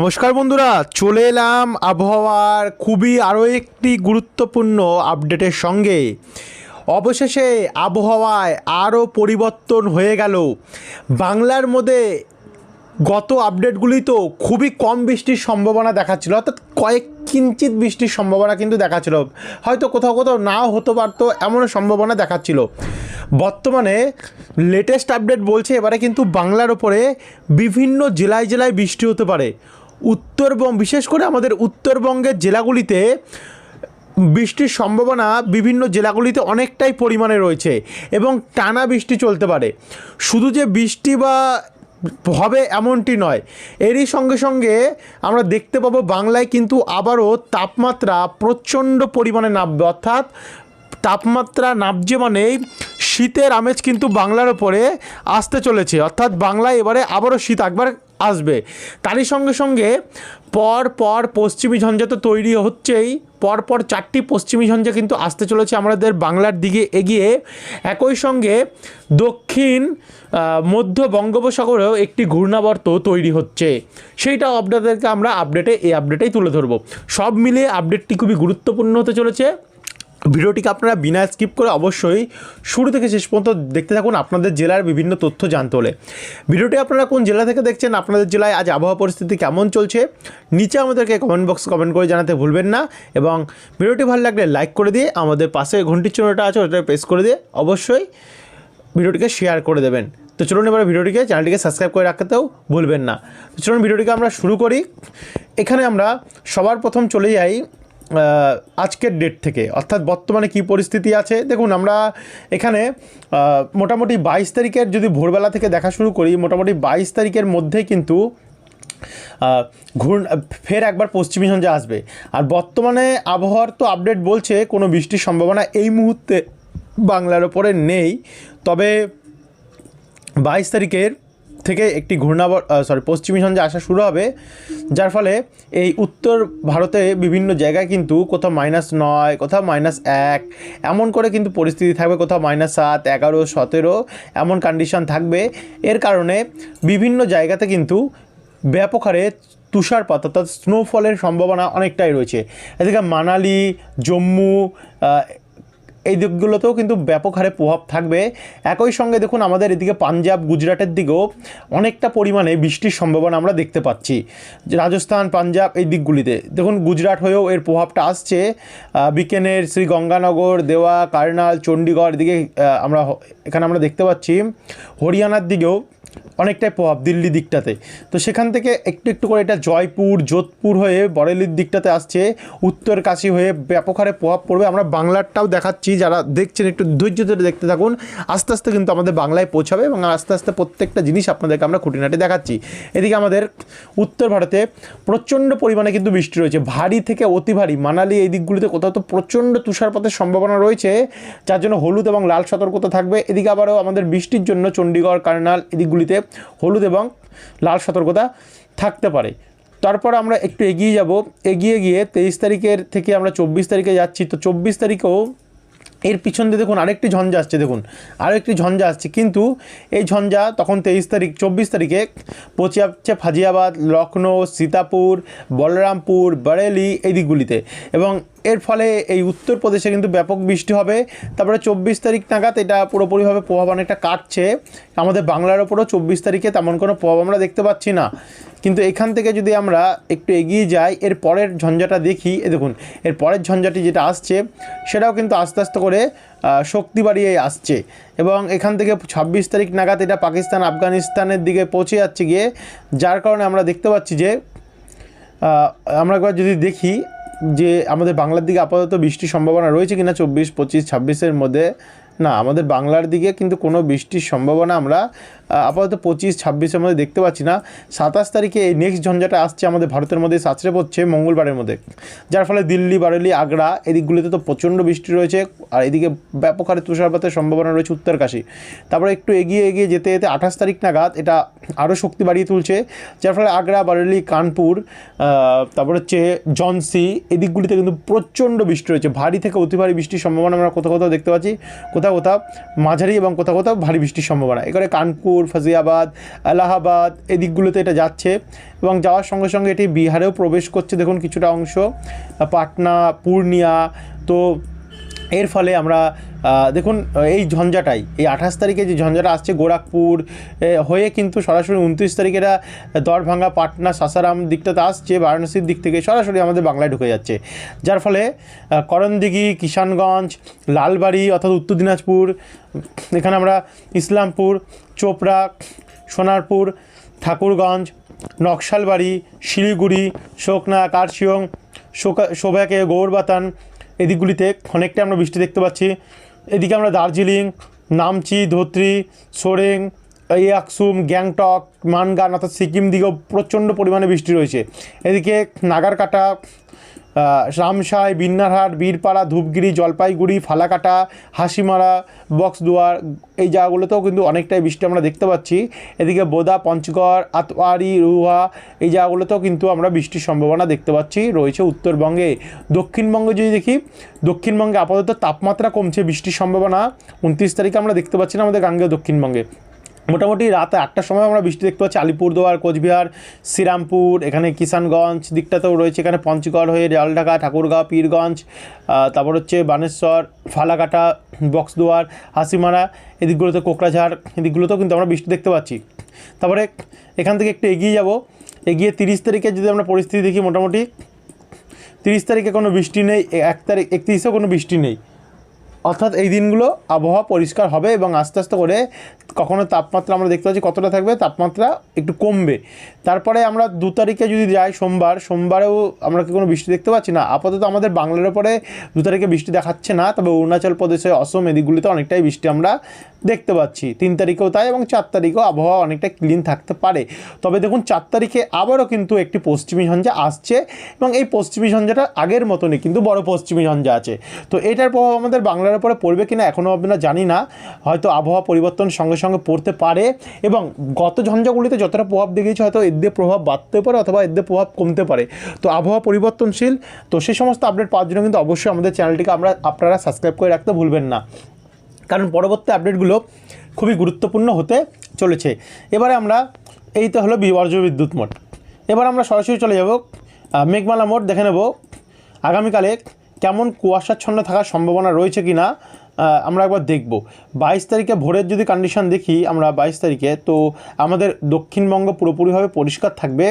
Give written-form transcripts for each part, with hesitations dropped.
নমস্কার বন্ধুরা, চলে এলাম আবহাওয়ার খুবই আরও একটি গুরুত্বপূর্ণ আপডেটের সঙ্গে। অবশেষে আবহাওয়ায় আরও পরিবর্তন হয়ে গেল। বাংলার মধ্যে গত আপডেটগুলি তো খুবই কম বৃষ্টির সম্ভাবনা দেখাচ্ছিল, অর্থাৎ কয়েক কিঞ্চিত বৃষ্টির সম্ভাবনা কিন্তু দেখাচ্ছিল, হয়তো কোথাও কোথাও নাও হতে পারতো এমনও সম্ভাবনা দেখাচ্ছিল। বর্তমানে লেটেস্ট আপডেট বলছে এবারে কিন্তু বাংলার ওপরে বিভিন্ন জেলায় জেলায় বৃষ্টি হতে পারে। উত্তরবঙ্গ, বিশেষ করে আমাদের উত্তরবঙ্গের জেলাগুলিতে বৃষ্টির সম্ভাবনা বিভিন্ন জেলাগুলিতে অনেকটাই পরিমাণে রয়েছে এবং টানা বৃষ্টি চলতে পারে। শুধু যে বৃষ্টি বা হবে এমনটি নয়, এরই সঙ্গে সঙ্গে আমরা দেখতে পাবো বাংলায় কিন্তু আবারও তাপমাত্রা প্রচণ্ড পরিমাণে নামবে, অর্থাৎ তাপমাত্রা নামছে মানেই শীতের আমেজ কিন্তু বাংলার ওপরে আসতে চলেছে, অর্থাৎ বাংলায় এবারে আবারও শীত একবার আসবে। তারই সঙ্গে সঙ্গে পর পশ্চিমী ঝঞ্ঝা তো তৈরি হচ্ছেই, পর 4টি পশ্চিমী ঝঞ্ঝা কিন্তু আসতে চলেছে আমাদের বাংলার দিকে এগিয়ে। একই সঙ্গে দক্ষিণ মধ্য বঙ্গোপসাগরেও একটি ঘূর্ণাবর্ত তৈরি হচ্ছে, সেইটাও আপনাদেরকে আমরা এই আপডেটেই তুলে ধরবো। সব মিলিয়ে আপডেটটি খুবই গুরুত্বপূর্ণ হতে চলেছে। ভিডিওটিকে আপনারা বিনা স্কিপ করে অবশ্যই শুরু থেকে শেষ পর্যন্ত দেখতে থাকুন আপনাদের জেলার বিভিন্ন তথ্য জানতে হলে। ভিডিওটি আপনারা কোন জেলা থেকে দেখছেন, আপনাদের জেলায় আজ আবহাওয়া পরিস্থিতি কেমন চলছে, নিচে আমাদেরকে কমেন্ট বক্সে কমেন্ট করে জানাতে ভুলবেন না। এবং ভিডিওটি ভালো লাগলে লাইক করে দিয়ে আমাদের পাশে ঘন্টির চিহ্নটা আছে ওটা প্রেস করে দিয়ে অবশ্যই ভিডিওটিকে শেয়ার করে দেবেন। তো চলুন এবার চ্যানেলটিকে সাবস্ক্রাইব করে রাখতেও ভুলবেন না। তো চলুন ভিডিওটিকে আমরা শুরু করি। এখানে আমরা সবার প্রথম চলে যাই আজকের ডেট থেকে, অর্থাৎ বর্তমানে কি পরিস্থিতি আছে। দেখুন আমরা এখানে মোটামুটি 22 তারিখের যদি ভোরবেলা থেকে দেখা শুরু করি, মোটামুটি 22 তারিখের মধ্যেই কিন্তু ফের একবার পশ্চিমী ঝঞ্ঝা আসবে। আর বর্তমানে আবহাওয়ার তো আপডেট বলছে কোনো বৃষ্টির সম্ভাবনা এই মুহূর্তে বাংলার ওপরে নেই, তবে 22 তারিখের থেকে একটি পশ্চিমী ঝঞ্ঝা আসা শুরু হবে, যার ফলে এই উত্তর ভারতে বিভিন্ন জায়গায় কিন্তু কোথাও -9, কোথাও -1 এমন করে কিন্তু পরিস্থিতি থাকবে, কোথাও -7, 11, 17 এমন কন্ডিশন থাকবে। এর কারণে বিভিন্ন জায়গাতে কিন্তু ব্যাপক হারে তুষারপাত অর্থাৎ স্নোফলের সম্ভাবনা অনেকটাই রয়েছে। এদিকে মানালি, জম্মু এই দিকগুলোতেও কিন্তু ব্যাপক হারে প্রভাব থাকবে। একই সঙ্গে দেখুন আমাদের এদিকে পাঞ্জাব, গুজরাটের দিকেও অনেকটা পরিমাণে বৃষ্টির সম্ভাবনা আমরা দেখতে পাচ্ছি। রাজস্থান, পাঞ্জাব এই দিকগুলিতে দেখুন গুজরাট হয়েও এর প্রভাবটা আসছে। বিকানের, শ্রীগঙ্গানগর, দেওয়া, কার্নাল, চণ্ডীগড় এদিকে এখানে আমরা দেখতে পাচ্ছি। হরিয়ানার দিকেও অনেকটাই প্রভাব, দিল্লি দিকটাতে। তো সেখান থেকে একটু একটু করে এটা জয়পুর, যোধপুর হয়ে বরেলির দিকটাতে আসছে, উত্তর কাশী হয়ে ব্যাপক হারে প্রভাব পড়বে। আমরা বাংলারটাও দেখাচ্ছি, যারা দেখছেন একটু ধৈর্য ধরে দেখতে থাকুন, আস্তে আস্তে কিন্তু আমাদের বাংলায় পৌঁছাবে এবং আস্তে আস্তে প্রত্যেকটা জিনিস আপনাদেরকে আমরা খুঁটিনাটি দেখাচ্ছি। এদিকে আমাদের উত্তর ভারতে প্রচণ্ড পরিমাণে কিন্তু বৃষ্টি রয়েছে, ভারী থেকে অতি ভারী। মানালি এই দিকগুলিতে কোথাও তো প্রচণ্ড তুষারপাতের সম্ভাবনা রয়েছে, যার জন্য হলুদ এবং লাল সতর্কতা থাকবে। এদিকে আবারও আমাদের বৃষ্টির জন্য চণ্ডীগড়, কার্নাল এদিকগুলিতে হলুদ এবং লাল সতর্কতা থাকতে পারে। তারপর আমরা একটু এগিয়ে গিয়ে 23 তারিখের থেকে আমরা 24 তারিখে যাচ্ছি। তো 24 তারিখেও এর পিছন দিয়ে দেখুন আরেকটি ঝঞ্ঝা আসছে, কিন্তু এই ঝঞ্ঝা তখন 24 তারিখে পৌঁছে যাচ্ছে ফাজিয়াবাদ, লখনৌ, সীতাপুর, বলরামপুর, বরেলি এই দিকগুলিতে, এবং এর ফলে এই উত্তরপ্রদেশে কিন্তু ব্যাপক বৃষ্টি হবে। তারপরে 24 তারিখ নাগাদ এটা পুরোপুরিভাবে প্রভাব অনেকটা কাটছে আমাদের বাংলার ওপরও। 24 তারিখে তেমন কোনো প্রভাব আমরা দেখতে পাচ্ছি না, কিন্তু এখান থেকে যদি আমরা একটু এগিয়ে যাই, এর পরের ঝঞ্ঝাটা দেখি, দেখুন এর পরের ঝঞ্ঝাটি যেটা আসছে সেটাও কিন্তু আস্তে আস্তে করে শক্তি বাড়িয়ে আসছে, এবং এখান থেকে 26 তারিখ নাগাদ এটা পাকিস্তান, আফগানিস্তানের দিকে পৌঁছে যাচ্ছে গিয়ে, যার কারণে আমরা দেখতে পাচ্ছি যে আমরা একবার যদি দেখি যে আমাদের বাংলার দিকে আপাতত বৃষ্টির সম্ভাবনা রয়েছে কিনা 24, 25, 26-এর মধ্যে। না, আমাদের বাংলার দিকে কিন্তু কোনো বৃষ্টির সম্ভাবনা আমরা আপাতত 25, 26-এর মধ্যে দেখতে পাচ্ছি না। 27 তারিখে এই নেক্সট ঝঞ্ঝাটা আসছে আমাদের ভারতের মধ্যে, আছড়ে পড়ছে মঙ্গলবারের মধ্যে, যার ফলে দিল্লি, বারেলি, আগ্রা এদিকগুলিতে তো প্রচণ্ড বৃষ্টি রয়েছে, আর এদিকে ব্যাপক হারে তুষারপাতের সম্ভাবনা রয়েছে উত্তরকাশী। তারপরে একটু এগিয়ে যেতে 28 তারিখ নাগাদ এটা আরও শক্তি বাড়িয়ে তুলছে, যার ফলে আগ্রা, বারেলি, কানপুর, তারপর হচ্ছে ঝাঁসি এদিকগুলিতে কিন্তু প্রচণ্ড বৃষ্টি রয়েছে, ভারী থেকে অতি ভারী বৃষ্টির সম্ভাবনা আমরা কোথাও কোথাও দেখতে পাচ্ছি, কোথাও কোথাও মাঝারি এবং কোথাও কোথাও ভারী বৃষ্টির সম্ভাবনা। এখানে কানপুর, কানপুর, ফাজিয়াবাদ, এলাহাবাদ এই দিকগুলোতে এটা যাচ্ছে এবং যাওয়ার সঙ্গে সঙ্গে এটি বিহারেও প্রবেশ করছে, দেখুন কিছুটা অংশ, পাটনা, পূর্ণিয়া। তো এর ফলে আমরা দেখুন এই ঝঞ্ঝাটাই, এই 28 তারিখে যে ঝঞ্ঝাটা আসছে গোরখপুর হয়ে কিন্তু সরাসরি 29 তারিখে এরা দরভাঙ্গা, পাটনা, সাসারাম দিকটাতে আসছে, বারাণসীর দিক থেকে সরাসরি আমাদের বাংলায় ঢুকে যাচ্ছে, যার ফলে করণদিঘি, কিষানগঞ্জ, লালবাড়ি অর্থাৎ উত্তর দিনাজপুর, এখানে আমরা ইসলামপুর, চোপড়া, সোনারপুর, ঠাকুরগঞ্জ, নকশালবাড়ি, শিলিগুড়ি, শোকনা, কার্শিয়ং, শোভাকে, গৌরবাতান এই দিকগুলিতে অনেকটাই আমরা বৃষ্টি দেখতে পাচ্ছি। এদিকে আমরা দার্জিলিং, নামচি, ধোত্রি, সোরেং, ইয়াকসুম, গ্যাংটক, মানগান অর্থাৎ সিকিম দিকেও প্রচণ্ড পরিমাণে বৃষ্টি রয়েছে। এদিকে নাগারকাটা, রামসাই, বিন্নারহাট, বীরপাড়া, ধূপগিরি, জলপাইগুড়ি, ফালাকাটা, হাসিমারা, বক্সদুয়ার এই জায়গাগুলোতেও কিন্তু অনেকটাই বৃষ্টি আমরা দেখতে পাচ্ছি। এদিকে বোদা, পঞ্চগড়, আতওয়ারি, রুহা এই জায়গাগুলোতেও কিন্তু আমরা বৃষ্টির সম্ভাবনা দেখতে পাচ্ছি রয়েছে উত্তরবঙ্গে। দক্ষিণবঙ্গে যদি দেখি, দক্ষিণবঙ্গে আপাতত তাপমাত্রা কমছে, বৃষ্টির সম্ভাবনা 29 তারিখে আমরা দেখতে পাচ্ছি না আমাদের গাঙ্গেয় দক্ষিণবঙ্গে। মোটামুটি রাত 8টার সময় আমরা বৃষ্টি দেখতে পাচ্ছি আলিপুরদুয়ার, কোচবিহার, শ্রীরামপুর, এখানে কিষানগঞ্জ দিকটাতেও রয়েছে, এখানে পঞ্চগড় হয়ে জলঢাকা, ঠাকুরগাঁও, পীরগঞ্জ, তারপর হচ্ছে বানেশ্বর, ফালাকাটা, বক্সদুয়ার, হাসিমারা এদিকগুলোতে, কোকরাঝাড় এদিকগুলোতেও কিন্তু আমরা বৃষ্টি দেখতে পাচ্ছি। তারপরে এখান থেকে একটু এগিয়ে যাব, এগিয়ে 30 তারিখে যদি আমরা পরিস্থিতি দেখি, মোটামুটি 30 তারিখে কোনো বৃষ্টি নেই, 1 তারিখ 31এও কোনো বৃষ্টি নেই, অর্থাৎ এই দিনগুলো আবহাওয়া পরিষ্কার হবে এবং আস্তে আস্তে করে কখনো তাপমাত্রা আমরা দেখতে পাচ্ছি কতটা থাকবে, তাপমাত্রা একটু কমবে। তারপরে আমরা 2 তারিখে যদি যাই সোমবারেও আমরা কি কোনো বৃষ্টি দেখতে পাচ্ছি না, আপাতত আমাদের বাংলার উপরে 2 তারিখে বৃষ্টি দেখাচ্ছে না, তবে অরুণাচল প্রদেশে, অসম এদিকগুলিতে অনেকটাই বৃষ্টি আমরা দেখতে পাচ্ছি। 3 তারিখেও তাই এবং 4 তারিখেও আবহাওয়া অনেকটা ক্লিন থাকতে পারে। তবে দেখুন 4 তারিখে আবারও কিন্তু একটি পশ্চিমী ঝঞ্ঝা আসছে এবং এই পশ্চিমী ঝঞ্ঝাটা আগের মতনই কিন্তু বড় পশ্চিমী ঝঞ্ঝা আছে। তো এটার প্রভাব আমাদের বাংলার উপরে পড়বে কিনা এখনও আমরা জানি না, হয়তো আবহাওয়া পরিবর্তন সঙ্গে সঙ্গে পড়তে পারে এবং গত ঝঞ্ঝাগুলিতে যতটা প্রভাব দেখিয়েছে হয়তো এর দিয়ে প্রভাব বাড়তে পারে অথবা এর দিয়ে প্রভাব কমতে পারে। তো আবহাওয়া পরিবর্তনশীল, তো সেই সমস্ত আপডেট পাওয়ার জন্য কিন্তু অবশ্যই আমাদের চ্যানেলটিকে আপনারা সাবস্ক্রাইব করে রাখতে ভুলবেন না, কারণ পরবর্তী আপডেটগুলো খুবই গুরুত্বপূর্ণ হতে চলেছে। এবারে আমরা এই তো হলো বর্জ্য বিদ্যুৎ মোট, এবার আমরা সরাসরি চলে যাব মেঘমালা মোট, দেখে নেব আগামীকালে কেমন কুয়াশাচ্ছন্ন থাকার সম্ভাবনা রয়েছে কি না আমরা একবার দেখব। 22 তারিখে ভোরের যদি কন্ডিশন দেখি আমরা 22 তারিখে, তো আমাদের দক্ষিণবঙ্গ পুরোপুরিভাবে পরিষ্কার থাকবে,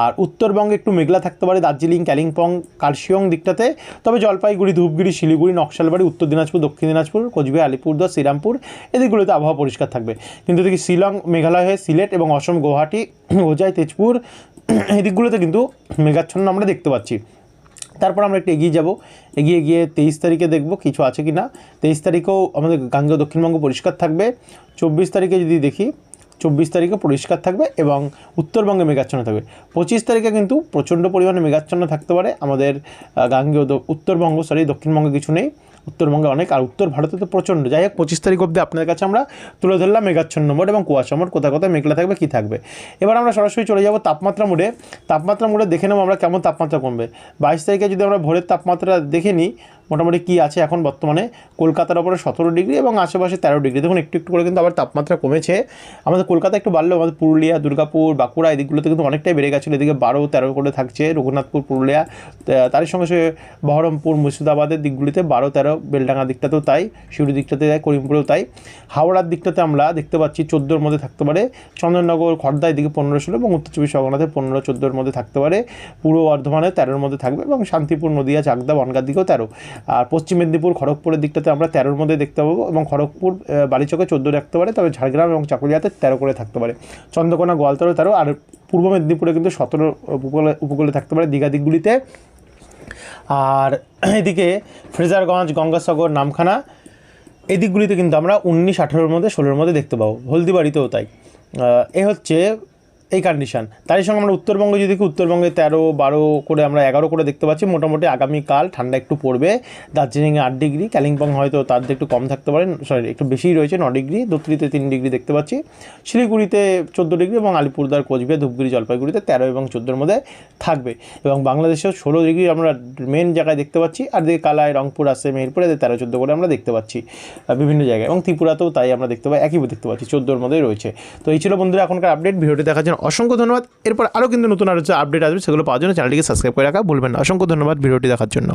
আর উত্তরবঙ্গে একটু মেঘলা থাকতে পারে, দার্জিলিং, কালিম্পং, কার্শিয়ং দিকটাতে, তবে জলপাইগুড়ি, ধূপগিরি, শিলিগুড়ি, নকশালবাড়ি, উত্তর দিনাজপুর, দক্ষিণ দিনাজপুর, কোচবিহার, আলিপুরদুয়ার, শ্রীরামপুর এদিকগুলোতে আবহাওয়া পরিষ্কার থাকবে। কিন্তু দেখি শিলং, মেঘালয় হয়ে সিলেট এবং অসম, গুয়াহাটি, হোজাই, তেজপুর এদিকগুলোতে কিন্তু মেঘাচ্ছন্ন আমরা দেখতে পাচ্ছি। তারপর আমরা একটু এগিয়ে যাব, এগিয়ে গিয়ে 23 তারিখে দেখব কিছু আছে কি না। 23 তারিখেও আমাদের গাঙ্গেয় দক্ষিণবঙ্গ পরিষ্কার থাকবে। 24 তারিখে যদি দেখি, 24 তারিখে পরিষ্কার থাকবে এবং উত্তরবঙ্গে মেঘাচ্ছন্ন থাকবে। 25 তারিখে কিন্তু প্রচণ্ড পরিমাণে মেঘাচ্ছন্ন থাকতে পারে আমাদের গাঙ্গেয় উত্তরবঙ্গ, দক্ষিণবঙ্গে কিছু নেই, উত্তরবঙ্গে অনেক, আর উত্তর ভারতে তো প্রচণ্ড। যাই হোক 25 তারিখ অবধি আপনাদের কাছে আমরা তুলে ধরলাম মেঘাচ্ছন্ন মোড এবং কুয়াশা মোড, কোথায় কোথায় মেঘলা থাকবে, কী থাকবে। এবার আমরা সরাসরি চলে যাব তাপমাত্রা মোডে। তাপমাত্রা মোডে দেখে নেব আমরা কেমন তাপমাত্রা কমবে। 22 তারিখে যদি আমরা ভোরের তাপমাত্রা দেখে নিই, মোটামুটি কী আছে এখন বর্তমানে কলকাতার ওপরে 17 ডিগ্রি এবং আশেপাশে 13 ডিগ্রি। দেখুন একটু একটু করে কিন্তু আবার তাপমাত্রা কমেছে। আমাদের কলকাতা একটু বাড়লেও আমাদের পুরুলিয়া, দুর্গাপুর, বাঁকুড়া এদিকগুলোতে কিন্তু অনেকটাই বেড়ে গেছিলো, এদিকে 12-13 করে থাকছে। রঘুনাথপুর, পুরুলিয়া, তারই সঙ্গে সঙ্গে বহরমপুর, মুর্শিদাবাদের দিকগুলিতে 12-13, বেলডাঙ্গা দিকটাতেও তাই, শিউরি দিকটাতে তাই, করিমপুরেও তাই। হাওড়ার দিকটাতে আমরা দেখতে পাচ্ছি 14-র মধ্যে থাকতে পারে, চন্দননগর, খড়দা এদিকে 15-16 এবং উত্তর 24 পরগনাতে 15-14-র মধ্যে থাকতে পারে, পূর্ব বর্ধমানে 13-র মধ্যে থাকবে এবং শান্তিপুর, নদিয়া, চাকদা, বনগাঁর দিকেও 13। আর পশ্চিম মেদিনীপুর, খড়গপুরের দিকটাতে আমরা 13-র মধ্যে দেখতে পাবো এবং খড়গপুর, বালিচকে 14 রাখতে পারে, তবে ঝাড়গ্রাম এবং চাকুলিয়াতে 13 করে থাকতে পারে, চন্দ্রকোনা, গোয়ালতরে 13, আর পূর্ব মেদিনীপুরে কিন্তু 17 উপকূলে থাকতে পারে দীঘা দিকগুলিতে। আর এদিকে ফ্রেজারগঞ্জ, গঙ্গাসাগর, নামখানা এই দিকগুলিতে কিন্তু আমরা 19-18-র মধ্যে 16-র মধ্যে দেখতে পাবো, হলদিবাড়িতেও তাই। এ হচ্ছে এই কন্ডিশন। তারই সঙ্গে আমরা উত্তরবঙ্গে যদি দেখি, উত্তরবঙ্গে 13, 12 করে আমরা 11 করে দেখতে পাচ্ছি। মোটামুটি আগামীকাল ঠান্ডা একটু পড়বে। দার্জিলিংয়ে 8 ডিগ্রি, কালিম্পং হয়তো তার থেকে একটু কম থাকতে পারে, সরি একটু বেশিই রয়েছে 9 ডিগ্রি, ধূপগুড়িতে 3 ডিগ্রি দেখতে পাচ্ছি, শিলিগুড়িতে 14 ডিগ্রি এবং আলিপুরদুয়ার, কোচবিহার, ধূপগুড়ি, জলপাইগুড়িতে 13 এবং 14-র মধ্যে থাকবে। এবং বাংলাদেশেও 16 ডিগ্রি আমরা মেন জায়গায় দেখতে পাচ্ছি। আর দিকে কালাই, রংপুর আছে, মেহেরপুরে 13-14 করে আমরা দেখতে পাচ্ছি বিভিন্ন জায়গায়, এবং ত্রিপুরাতেও তাই আমরা দেখতে পাই, একই দেখতে পাচ্ছি 14-র মধ্যেই রয়েছে। তো এই ছিল বন্ধুরা এখনকার আপডেট। ভিডিওটি দেখার জন্য অসংখ্য ধন্যবাদ। এরপর আরও কিন্তু নতুন আপডেট আসবে, সেগুলো পাওয়ার জন্য চ্যানেলটিকে সাবস্ক্রাইব করে রাখা ভুলবেন না। অসংখ্য ধন্যবাদ ভিডিওটি দেখার জন্য।